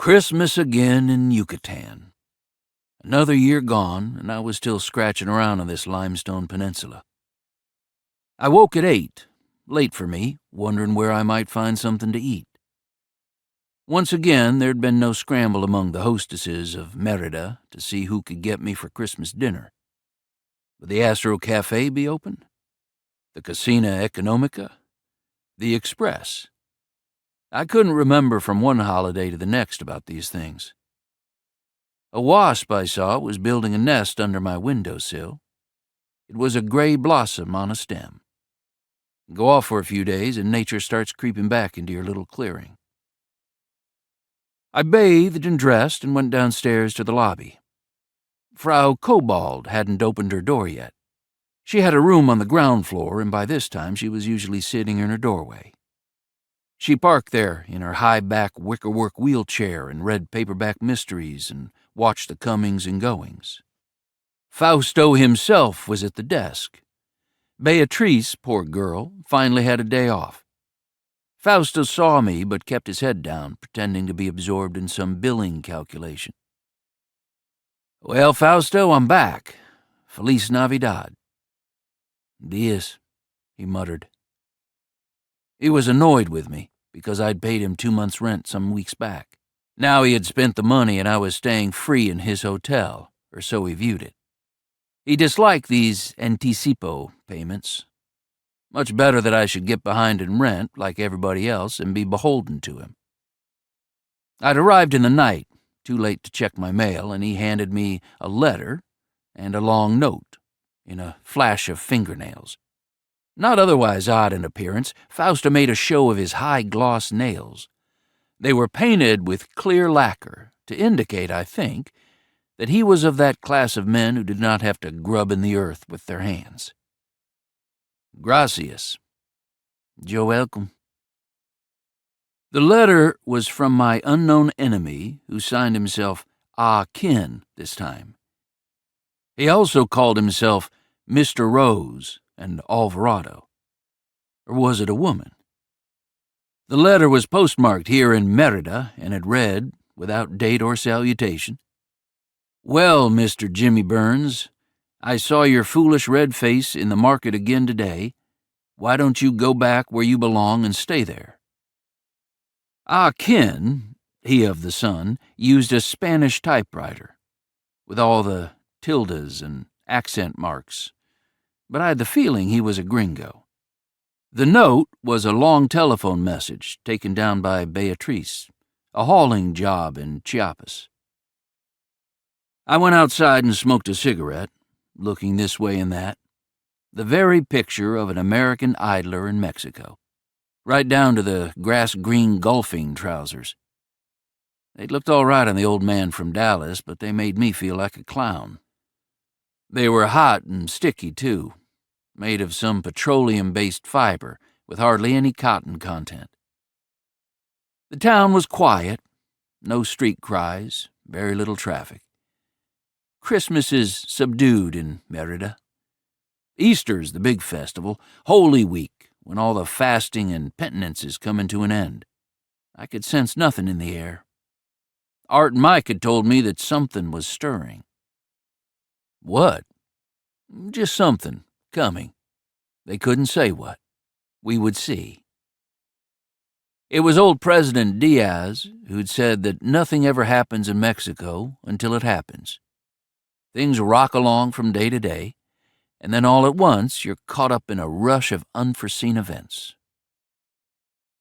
Christmas again in Yucatan. Another year gone, and I was still scratching around on this limestone peninsula. I woke at 8, late for me, wondering where I might find something to eat. Once again, there'd been no scramble among the hostesses of Merida to see who could get me for Christmas dinner. Would the Astro Cafe be open? The Casina Economica? The Express? I couldn't remember from one holiday to the next about these things. A wasp I saw was building a nest under my windowsill. It was a gray blossom on a stem. Go off for a few days and nature starts creeping back into your little clearing. I bathed and dressed and went downstairs to the lobby. Frau Kobold hadn't opened her door yet. She had a room on the ground floor, and by this time she was usually sitting in her doorway. She parked there in her high-back wickerwork wheelchair and read paperback mysteries and watched the comings and goings. Fausto himself was at the desk. Beatrice, poor girl, finally had a day off. Fausto saw me but kept his head down, pretending to be absorbed in some billing calculation. "Well, Fausto, I'm back. Feliz Navidad." "Dias," he muttered. He was annoyed with me because I'd paid him 2 months' rent some weeks back. Now he had spent the money and I was staying free in his hotel, or so he viewed it. He disliked these anticipo payments. Much better that I should get behind in rent, like everybody else, and be beholden to him. I'd arrived in the night, too late to check my mail, and he handed me a letter and a long note in a flash of fingernails. Not otherwise odd in appearance, Fausto made a show of his high-gloss nails. They were painted with clear lacquer, to indicate, I think, that he was of that class of men who did not have to grub in the earth with their hands. "Gracias." "You're welcome." The letter was from my unknown enemy, who signed himself Ah Kin this time. He also called himself Mr. Rose and Alvarado. Or was it a woman? The letter was postmarked here in Merida, and it read, without date or salutation, "Well, Mr. Jimmy Burns, I saw your foolish red face in the market again today. Why don't you go back where you belong and stay there?" Ah Kin, he of the Sun, used a Spanish typewriter, with all the tildes and accent marks, but I had the feeling he was a gringo. The note was a long telephone message taken down by Beatrice, a hauling job in Chiapas. I went outside and smoked a cigarette, looking this way and that, the very picture of an American idler in Mexico, right down to the grass-green golfing trousers. They'd looked all right on the old man from Dallas, but they made me feel like a clown. They were hot and sticky, too, made of some petroleum-based fiber with hardly any cotton content. The town was quiet, no street cries, very little traffic. Christmas is subdued in Merida. Easter's the big festival, Holy Week, when all the fasting and penances come to an end. I could sense nothing in the air. Art and Mike had told me that something was stirring. What? Just something, coming. They couldn't say what. We would see. It was old President Diaz who'd said that nothing ever happens in Mexico until it happens. Things rock along from day to day, and then all at once you're caught up in a rush of unforeseen events.